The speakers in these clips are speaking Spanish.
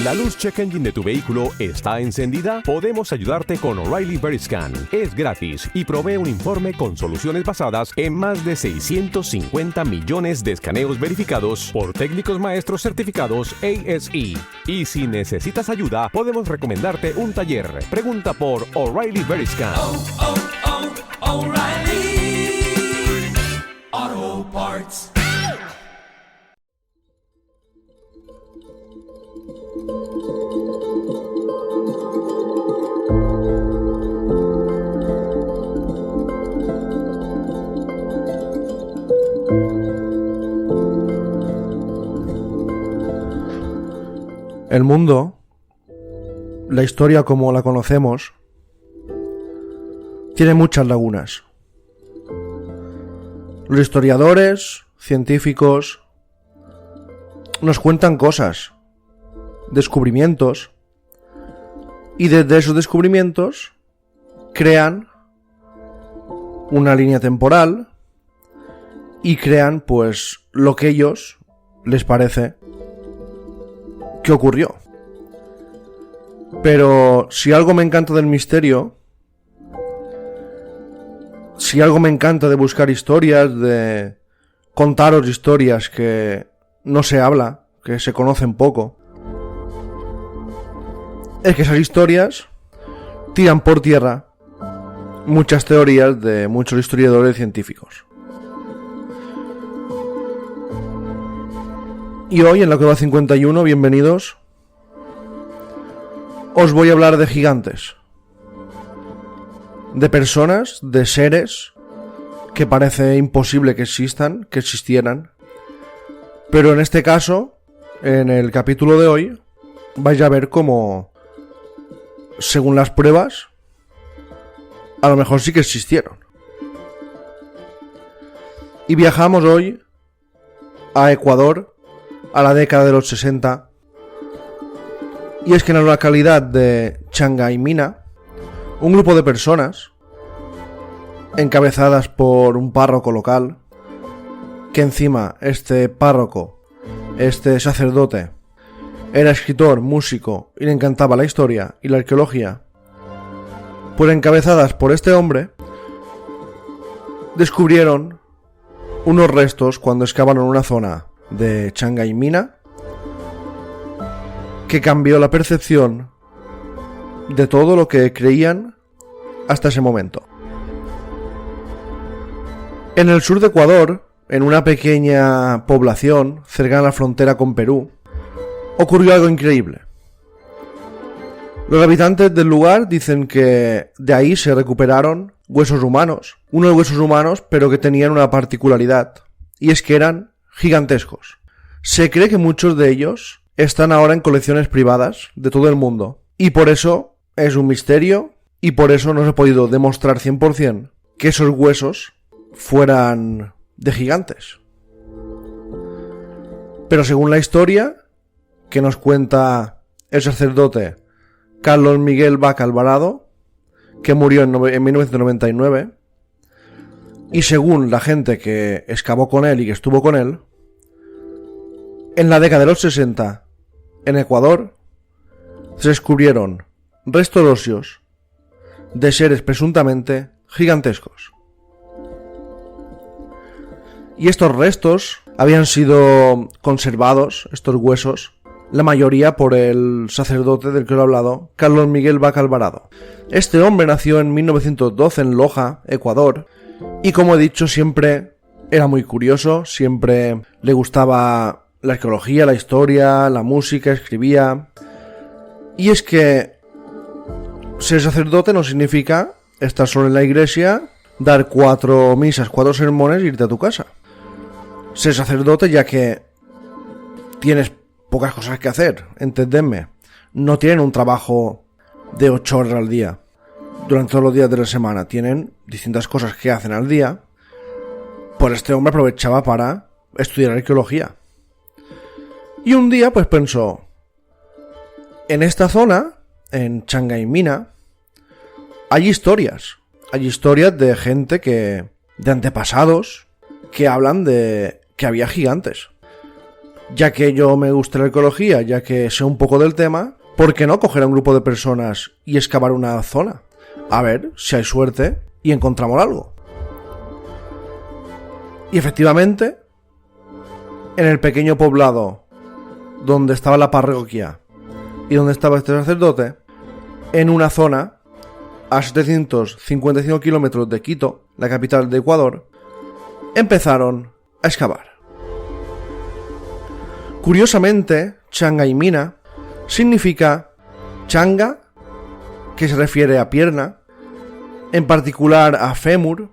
¿La luz check engine de tu vehículo está encendida? Podemos ayudarte con O'Reilly Veriscan. Es gratis y provee un informe con soluciones basadas en más de 650 millones de escaneos verificados por técnicos maestros certificados ASE. Y si necesitas ayuda, podemos recomendarte un taller. Pregunta por O'Reilly Veriscan. O'Reilly Auto Parts. El mundo, la historia como la conocemos, tiene muchas lagunas. Los historiadores, científicos, nos cuentan cosas, descubrimientos, y desde esos descubrimientos crean una línea temporal y crean pues lo que a ellos les parece que ocurrió. Pero si algo me encanta del misterio, si algo me encanta de buscar historias, de contaros historias que no se habla, que se conocen poco, es que esas historias tiran por tierra muchas teorías de muchos historiadores científicos. Y hoy en la Cueva 51, bienvenidos, os voy a hablar de gigantes, de personas, de seres que parece imposible que existan, que existieran, pero en este caso, en el capítulo de hoy, vais a ver cómo, según las pruebas, a lo mejor sí que existieron. Y viajamos hoy a Ecuador, a la década de los 60, y es que en la localidad de Changaymina, un grupo de personas, encabezadas por un párroco local, que encima este párroco, este sacerdote, era escritor, músico y le encantaba la historia y la arqueología, pues encabezadas por este hombre, descubrieron unos restos cuando excavaron una zona de Changaymina que cambió la percepción de todo lo que creían hasta ese momento. En el sur de Ecuador, en una pequeña población cercana a la frontera con Perú, ocurrió algo increíble. Los habitantes del lugar dicen que de ahí se recuperaron huesos humanos, unos huesos humanos pero que tenían una particularidad, y es que eran gigantescos. Se cree que muchos de ellos están ahora en colecciones privadas de todo el mundo, y por eso es un misterio, y por eso no se ha podido demostrar 100% que esos huesos fueran de gigantes. Pero según la historia que nos cuenta el sacerdote Carlos Miguel Vaca Alvarado, que murió en 1999, y según la gente que excavó con él y que estuvo con él, en la década de los 60, en Ecuador, se descubrieron restos óseos de seres presuntamente gigantescos. Y estos restos habían sido conservados, estos huesos, la mayoría por el sacerdote del que os he hablado, Carlos Miguel Vaca Alvarado. Este hombre nació en 1912 en Loja, Ecuador, y como he dicho, siempre era muy curioso, siempre le gustaba la arqueología, la historia, la música, escribía. Y es que ser sacerdote no significa estar solo en la iglesia, dar 4 misas, 4 sermones e irte a tu casa. Ser sacerdote, ya que tienes pocas cosas que hacer, entendedme. No tienen un trabajo de 8 horas al día durante todos los días de la semana. Tienen distintas cosas que hacen al día. Pues este hombre aprovechaba para estudiar arqueología. Y un día pues pensó, en esta zona, en Changaymina, hay historias de gente de antepasados, que hablan de que había gigantes. Ya que yo me gusta la arqueología, ya que sé un poco del tema, ¿por qué no coger a un grupo de personas y excavar una zona? A ver si hay suerte y encontramos algo. Y efectivamente, en el pequeño poblado donde estaba la parroquia y donde estaba este sacerdote, en una zona a 755 kilómetros de Quito, la capital de Ecuador, empezaron a excavar. Curiosamente, Changaymina significa changa, que se refiere a pierna, en particular a fémur,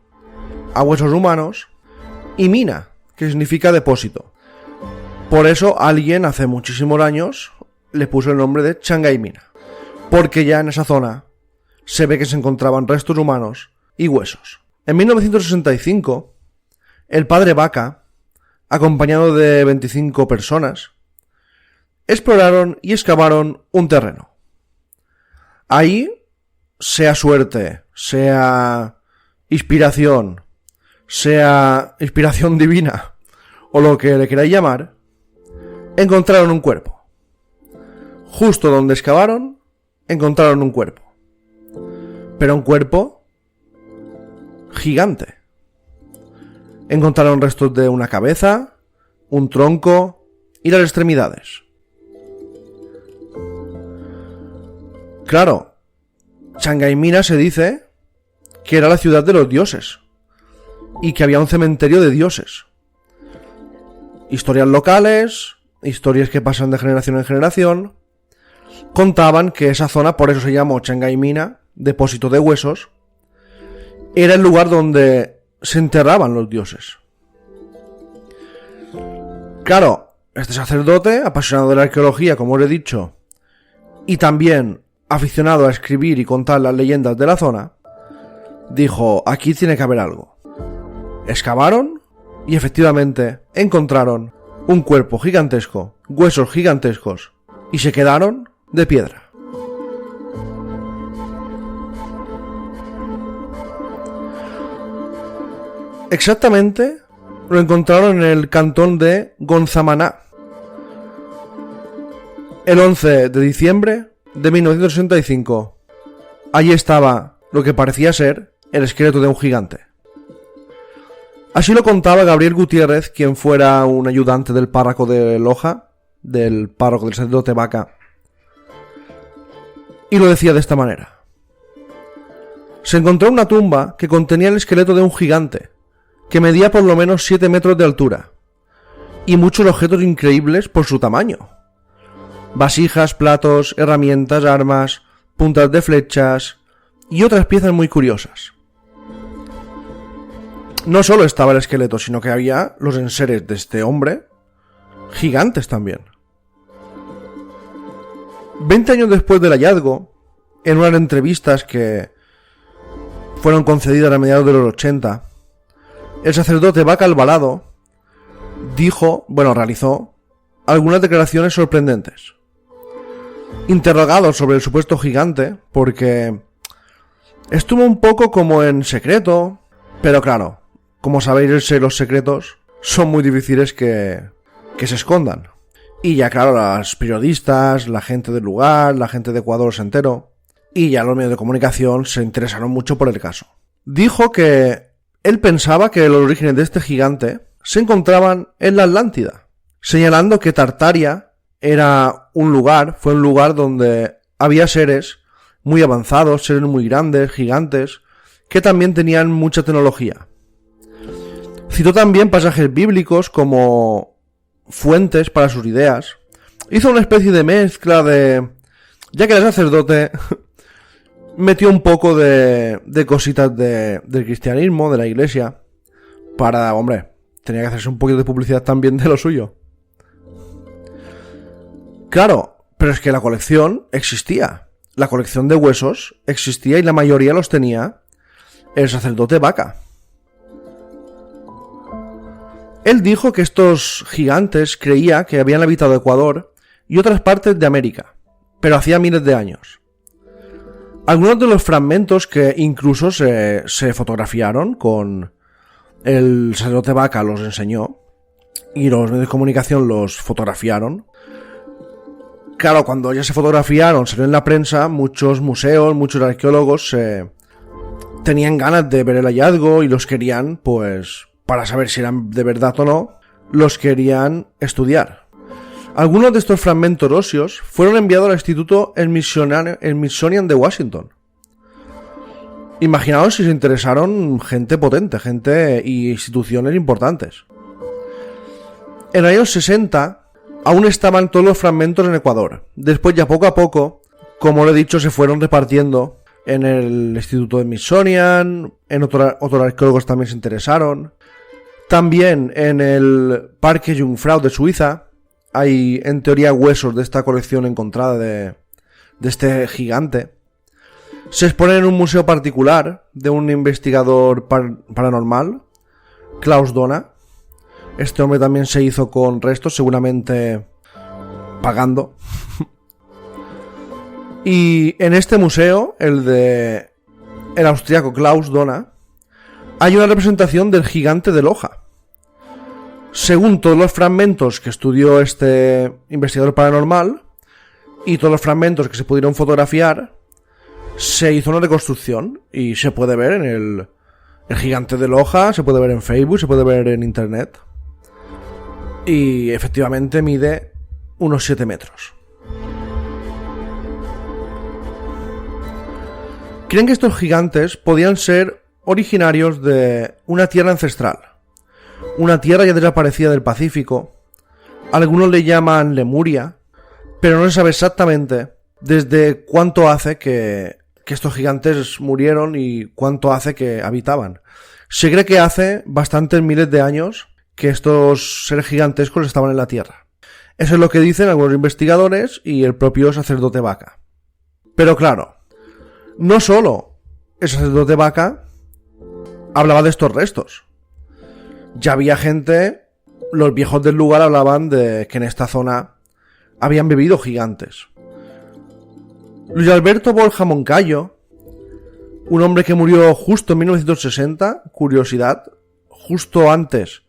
a huesos humanos, y mina, que significa depósito. Por eso alguien hace muchísimos años le puso el nombre de Changaymina, porque ya en esa zona se ve que se encontraban restos humanos y huesos. En 1965, el padre Vaca, acompañado de 25 personas, exploraron y excavaron un terreno. Ahí, sea suerte, sea inspiración divina, o lo que le queráis llamar, encontraron un cuerpo. Justo donde excavaron, encontraron un cuerpo. Pero un cuerpo gigante. Encontraron restos de una cabeza, un tronco y las extremidades. Claro, Changaymina se dice que era la ciudad de los dioses y que había un cementerio de dioses. Historias locales, historias que pasan de generación en generación, contaban que esa zona, por eso se llamó Changaymina, depósito de huesos, era el lugar donde se enterraban los dioses. Claro, este sacerdote, apasionado de la arqueología, como os he dicho, y también aficionado a escribir y contar las leyendas de la zona, dijo, aquí tiene que haber algo. Excavaron y efectivamente encontraron un cuerpo gigantesco, huesos gigantescos, y se quedaron de piedra. Exactamente lo encontraron en el cantón de Gonzamaná, el 11 de diciembre de 1965. Allí estaba lo que parecía ser el esqueleto de un gigante. Así lo contaba Gabriel Gutiérrez, quien fuera un ayudante del párroco de Loja, del párroco del sacerdote Vaca, y lo decía de esta manera. Se encontró una tumba que contenía el esqueleto de un gigante, que medía por lo menos 7 metros de altura, y muchos objetos increíbles por su tamaño. Vasijas, platos, herramientas, armas, puntas de flechas y otras piezas muy curiosas. No solo estaba el esqueleto, sino que había los enseres de este hombre, gigantes también. 20 años después del hallazgo, en unas entrevistas que fueron concedidas a mediados de los 80, el sacerdote Vaca Alvarado realizó algunas declaraciones sorprendentes. Interrogado sobre el supuesto gigante, porque estuvo un poco como en secreto, pero claro, como sabéis, los secretos son muy difíciles que se escondan. Y ya claro, los periodistas, la gente del lugar, la gente de Ecuador se enteró, y ya los medios de comunicación se interesaron mucho por el caso. Dijo que él pensaba que los orígenes de este gigante se encontraban en la Atlántida, señalando que Tartaria fue un lugar donde había seres muy avanzados, seres muy grandes, gigantes, que también tenían mucha tecnología. Citó también pasajes bíblicos como fuentes para sus ideas. Hizo una especie de mezcla ya que era sacerdote, metió un poco de cositas del cristianismo, de la iglesia, tenía que hacerse un poquito de publicidad también de lo suyo. Claro, pero es que la colección existía. La colección de huesos existía y la mayoría los tenía el sacerdote Vaca. Él dijo que estos gigantes creía que habían habitado Ecuador y otras partes de América, pero hacía miles de años. Algunos de los fragmentos que incluso se fotografiaron con el sacerdote Vaca los enseñó, y los medios de comunicación los fotografiaron. Claro, cuando ya se fotografiaron, salió en la prensa, muchos museos, muchos arqueólogos tenían ganas de ver el hallazgo y los querían, pues, para saber si eran de verdad o no, los querían estudiar. Algunos de estos fragmentos óseos fueron enviados al Instituto Smithsonian de Washington. Imaginaos si se interesaron gente potente, gente y instituciones importantes. En los años 60 aún estaban todos los fragmentos en Ecuador. Después ya poco a poco, como lo he dicho, se fueron repartiendo en el Instituto Smithsonian, en otros arqueólogos también se interesaron. También en el Parque Jungfrau de Suiza hay en teoría huesos de esta colección encontrada de este gigante. Se exponen en un museo particular de un investigador paranormal, Klaus Dona. Este hombre también se hizo con restos, seguramente pagando. Y en este museo, el austriaco Klaus Dona, hay una representación del gigante de Loja. Según todos los fragmentos que estudió este investigador paranormal y todos los fragmentos que se pudieron fotografiar, se hizo una reconstrucción y se puede ver en el gigante de Loja, se puede ver en Facebook, se puede ver en internet. Y efectivamente mide unos 7 metros. Creen que estos gigantes podían ser originarios de una tierra ancestral, una tierra ya desaparecida del Pacífico. Algunos le llaman Lemuria, pero no se sabe exactamente desde cuánto hace que estos gigantes murieron y cuánto hace que habitaban. Se cree que hace bastantes miles de años que estos seres gigantescos estaban en la Tierra. Eso es lo que dicen algunos investigadores y el propio sacerdote Vaca. Pero claro, no solo el sacerdote Vaca hablaba de estos restos. Ya había gente, los viejos del lugar hablaban de que en esta zona habían vivido gigantes. Luis Alberto Borja Moncayo, un hombre que murió justo en 1960, curiosidad, justo antes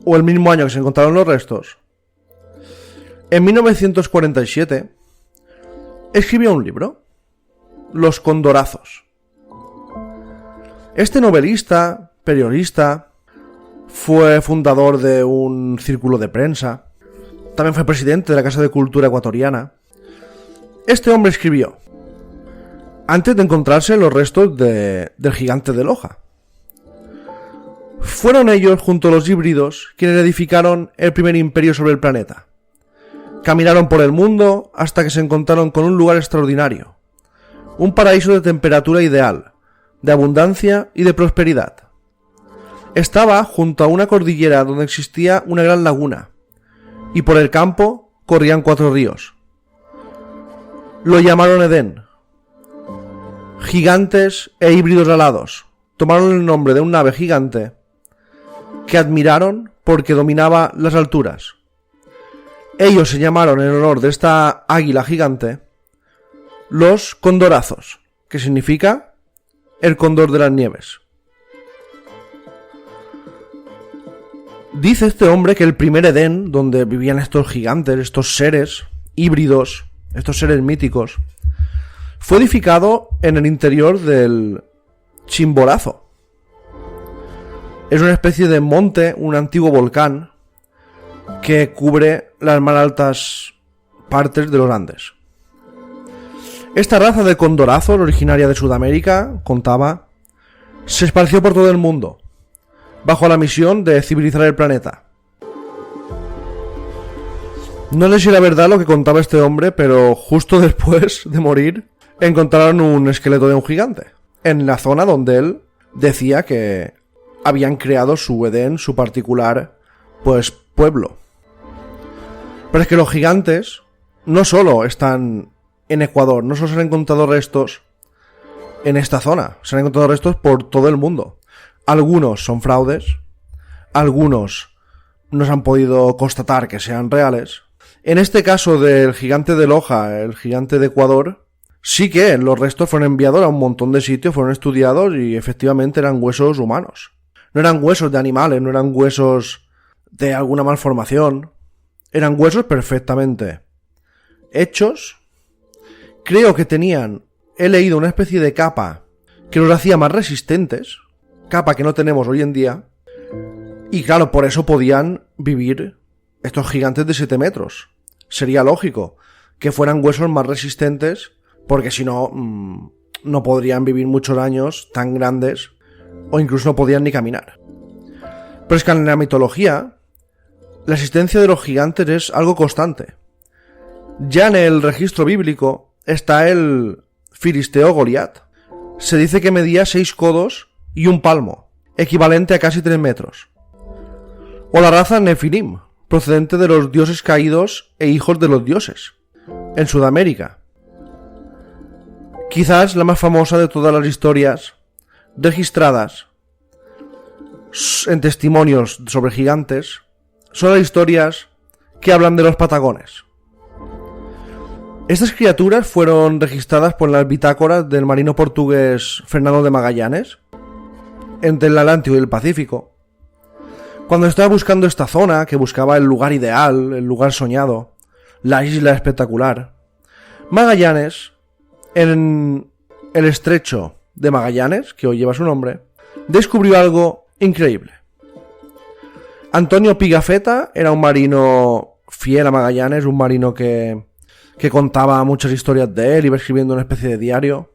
o el mismo año que se encontraron los restos, en 1947 escribió un libro, Los Condorazos. Este novelista, periodista, fue fundador de un círculo de prensa, también fue presidente de la Casa de Cultura Ecuatoriana. Este hombre escribió, antes de encontrarse los restos del gigante de Loja. Fueron ellos, junto a los híbridos, quienes edificaron el primer imperio sobre el planeta. Caminaron por el mundo hasta que se encontraron con un lugar extraordinario, un paraíso de temperatura ideal, de abundancia y de prosperidad. Estaba junto a una cordillera donde existía una gran laguna, y por el campo corrían 4 ríos. Lo llamaron Edén. Gigantes e híbridos alados tomaron el nombre de un ave gigante que admiraron porque dominaba las alturas. Ellos se llamaron, en honor de esta águila gigante, los Condorazos, que significa el cóndor de las nieves. Dice este hombre que el primer Edén, donde vivían estos gigantes, estos seres híbridos, estos seres míticos, fue edificado en el interior del Chimborazo. Es una especie de monte, un antiguo volcán que cubre las más altas partes de los Andes. Esta raza de condorazos, originaria de Sudamérica, contaba, se esparció por todo el mundo, bajo la misión de civilizar el planeta. No sé si era verdad lo que contaba este hombre, pero justo después de morir encontraron un esqueleto de un gigante, en la zona donde él decía que habían creado su Edén, su particular, pues, pueblo. Pero es que los gigantes no solo están en Ecuador, no solo se han encontrado restos en esta zona, se han encontrado restos por todo el mundo. Algunos son fraudes, algunos no se han podido constatar que sean reales. En este caso del gigante de Loja, el gigante de Ecuador, sí que los restos fueron enviados a un montón de sitios, fueron estudiados y efectivamente eran huesos humanos. No eran huesos de animales, no eran huesos de alguna malformación. Eran huesos perfectamente hechos. Creo que he leído una especie de capa que los hacía más resistentes, capa que no tenemos hoy en día, y claro, por eso podían vivir estos gigantes de 7 metros. Sería lógico que fueran huesos más resistentes, porque si no, no podrían vivir muchos años tan grandes, o incluso no podían ni caminar. Pero es que en la mitología, la existencia de los gigantes es algo constante. Ya en el registro bíblico está el filisteo Goliat. Se dice que medía 6 codos y 1 palmo, equivalente a casi 3 metros. O la raza Nefilim, procedente de los dioses caídos e hijos de los dioses, en Sudamérica. Quizás la más famosa de todas las historias registradas en testimonios sobre gigantes son las historias que hablan de los patagones. Estas criaturas fueron registradas por las bitácoras del marino portugués Fernando de Magallanes entre el Atlántico y el Pacífico. Cuando estaba buscando esta zona, que buscaba el lugar ideal, el lugar soñado, la isla espectacular, Magallanes, en el estrecho de Magallanes, que hoy lleva su nombre, descubrió algo increíble. Antonio Pigafetta era un marino fiel a Magallanes, un marino que contaba muchas historias de él, iba escribiendo una especie de diario.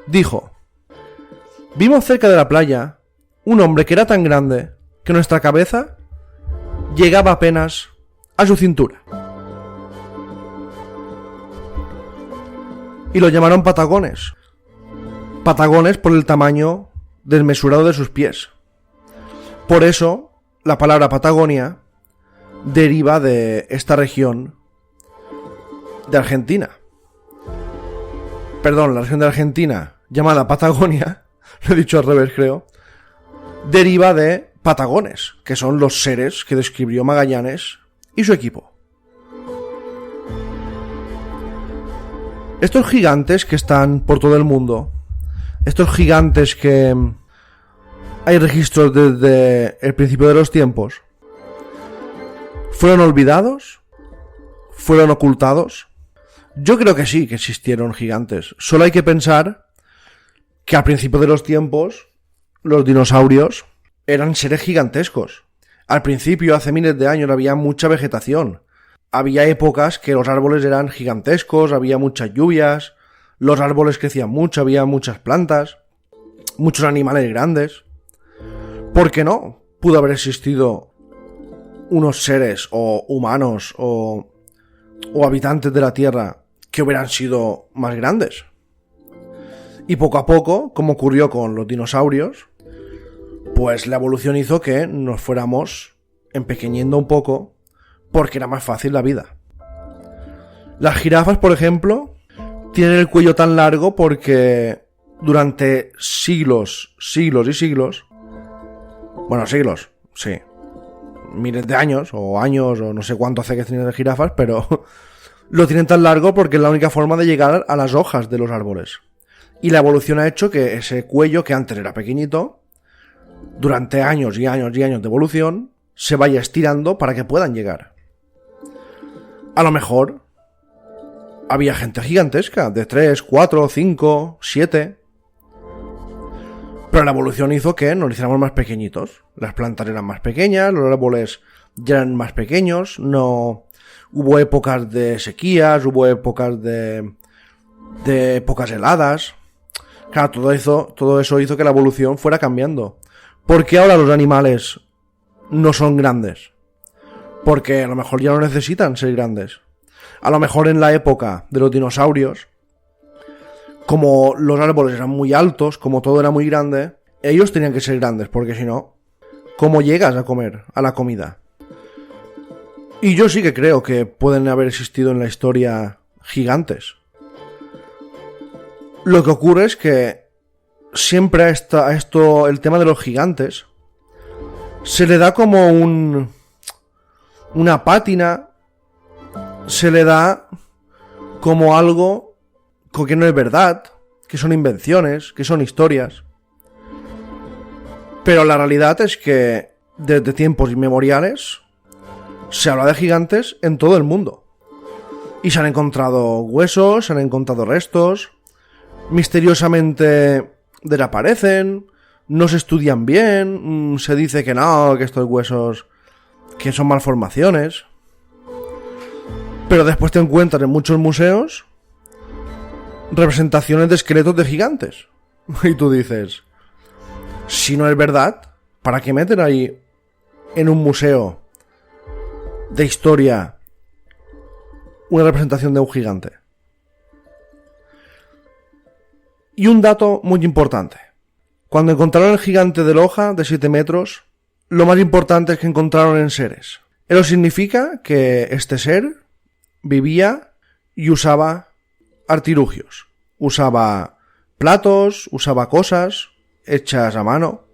Dijo: vimos cerca de la playa un hombre que era tan grande que nuestra cabeza llegaba apenas a su cintura. Y lo llamaron patagones. Patagones por el tamaño desmesurado de sus pies. Por eso, la palabra Patagonia deriva de esta región de Argentina. Perdón, la región de Argentina llamada Patagonia, lo he dicho al revés creo, deriva de patagones, que son los seres que describió Magallanes y su equipo. Estos gigantes que están por todo el mundo, estos gigantes que hay registros desde el principio de los tiempos, ¿fueron olvidados? ¿Fueron ocultados? Yo creo que sí, que existieron gigantes. Solo hay que pensar que al principio de los tiempos los dinosaurios eran seres gigantescos. Al principio, hace miles de años, había mucha vegetación. Había épocas que los árboles eran gigantescos, había muchas lluvias, los árboles crecían mucho, había muchas plantas, muchos animales grandes. ¿Por qué no pudo haber existido unos seres o humanos o habitantes de la Tierra que hubieran sido más grandes? Y poco a poco, como ocurrió con los dinosaurios, pues la evolución hizo que nos fuéramos empequeñiendo un poco porque era más fácil la vida. Las jirafas, por ejemplo, tienen el cuello tan largo porque durante siglos y siglos, bueno, siglos, sí, miles de años o no sé cuánto hace que tienen las jirafas, pero lo tienen tan largo porque es la única forma de llegar a las hojas de los árboles. Y la evolución ha hecho que ese cuello, que antes era pequeñito, durante años y años y años de evolución, se vaya estirando para que puedan llegar. A lo mejor había gente gigantesca, de 3, 4, 5, 7... Pero la evolución hizo que nos hiciéramos más pequeñitos. Las plantas eran más pequeñas, los árboles ya eran más pequeños, no hubo épocas de sequías, hubo épocas de épocas heladas. Claro, todo eso hizo que la evolución fuera cambiando. ¿Por qué ahora los animales no son grandes? Porque a lo mejor ya no necesitan ser grandes. A lo mejor en la época de los dinosaurios, como los árboles eran muy altos, como todo era muy grande, ellos tenían que ser grandes, porque si no, ¿cómo llegas a comer, a la comida? Y yo sí que creo que pueden haber existido en la historia gigantes. Lo que ocurre es que siempre a esto, el tema de los gigantes, se le da como una pátina, se le da como algo que no es verdad, que son invenciones, que son historias. Pero la realidad es que desde tiempos inmemoriales se habla de gigantes en todo el mundo. Y se han encontrado huesos, se han encontrado restos, misteriosamente desaparecen, no se estudian bien, se dice que no, que estos huesos que son malformaciones. Pero después te encuentras en muchos museos representaciones de esqueletos de gigantes. Y tú dices, si no es verdad, ¿para qué meter ahí en un museo de historia una representación de un gigante? Y un dato muy importante. Cuando encontraron el gigante de Loja de 7 metros, lo más importante es que encontraron enseres. Eso significa que este ser vivía y usaba artilugios. Usaba platos, usaba cosas hechas a mano.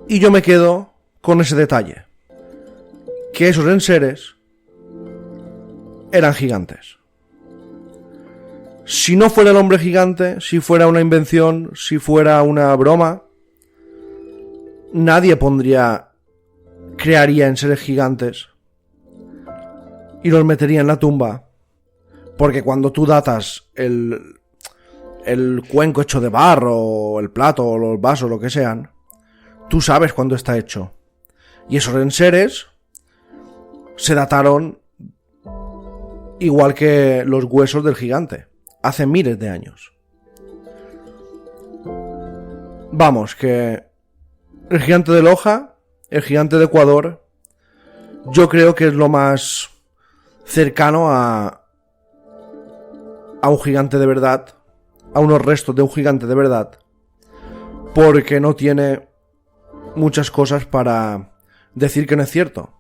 Y yo me quedo con ese detalle. Que esos enseres eran gigantes. Si no fuera el hombre gigante, si fuera una invención, si fuera una broma, nadie crearía enseres gigantes y los metería en la tumba. Porque cuando tú datas el cuenco hecho de barro, o el plato, o los vasos, lo que sean, tú sabes cuándo está hecho. Y esos enseres se dataron igual que los huesos del gigante, hace miles de años. Vamos, que el gigante de Loja, el gigante de Ecuador, yo creo que es lo más cercano a un gigante de verdad, a unos restos de un gigante de verdad, porque no tiene muchas cosas para decir que no es cierto.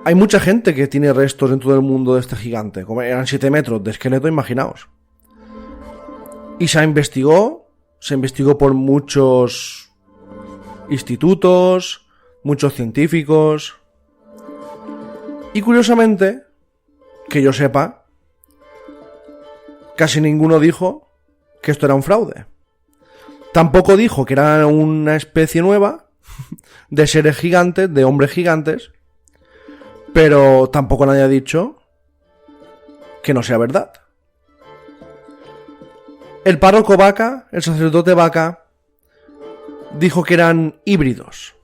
Hay mucha gente que tiene restos en todo el mundo de este gigante, como eran 7 metros de esqueleto, imaginaos. Y se investigó por muchos institutos, muchos científicos. Y curiosamente, que yo sepa, casi ninguno dijo que esto era un fraude. Tampoco dijo que era una especie nueva de seres gigantes, de hombres gigantes, pero tampoco nadie ha dicho que no sea verdad. El párroco Vaca, el sacerdote Vaca, dijo que eran híbridos,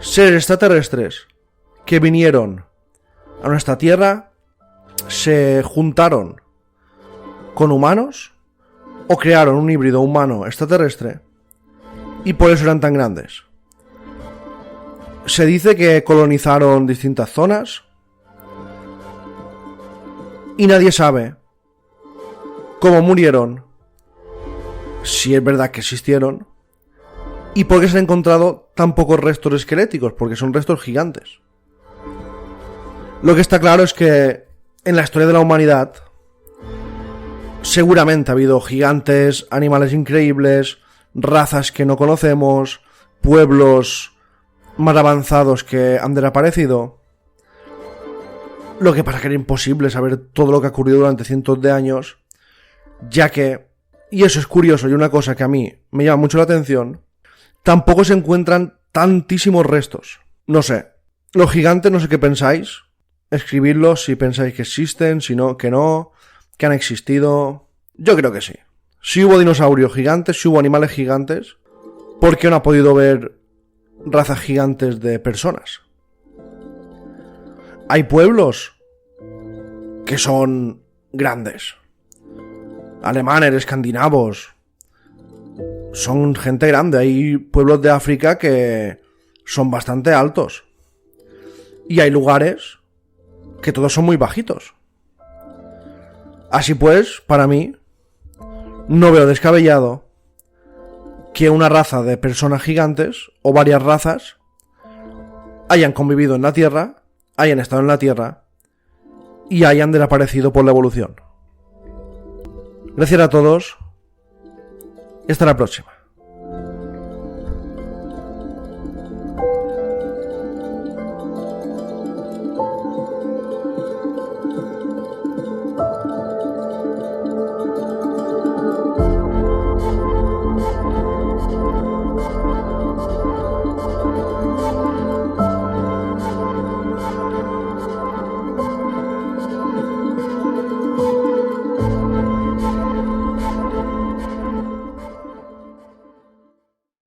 seres extraterrestres que vinieron a nuestra tierra, se juntaron con humanos o crearon un híbrido humano extraterrestre y por eso eran tan grandes. Se dice que colonizaron distintas zonas y nadie sabe cómo murieron, si es verdad que existieron y por qué se han encontrado tan pocos restos esqueléticos, porque son restos gigantes. Lo que está claro es que en la historia de la humanidad seguramente ha habido gigantes, animales increíbles, razas que no conocemos, pueblos más avanzados que han desaparecido. Lo que pasa es que era imposible saber todo lo que ha ocurrido durante cientos de años, ya que, y eso es curioso y una cosa que a mí me llama mucho la atención, tampoco se encuentran tantísimos restos. No sé, los gigantes, no sé qué pensáis, escribidlos si pensáis que existen, si no, que han existido. Yo creo que sí. Si hubo dinosaurios gigantes, si hubo animales gigantes, ¿por qué no ha podido ver razas gigantes de personas? Hay pueblos que son grandes. Alemanes, escandinavos. Son gente grande. Hay pueblos de África que son bastante altos. Y hay lugares que todos son muy bajitos. Así pues, para mí, no veo descabellado que una raza de personas gigantes, o varias razas, hayan convivido en la Tierra, hayan estado en la Tierra, y hayan desaparecido por la evolución. Gracias a todos, y hasta la próxima.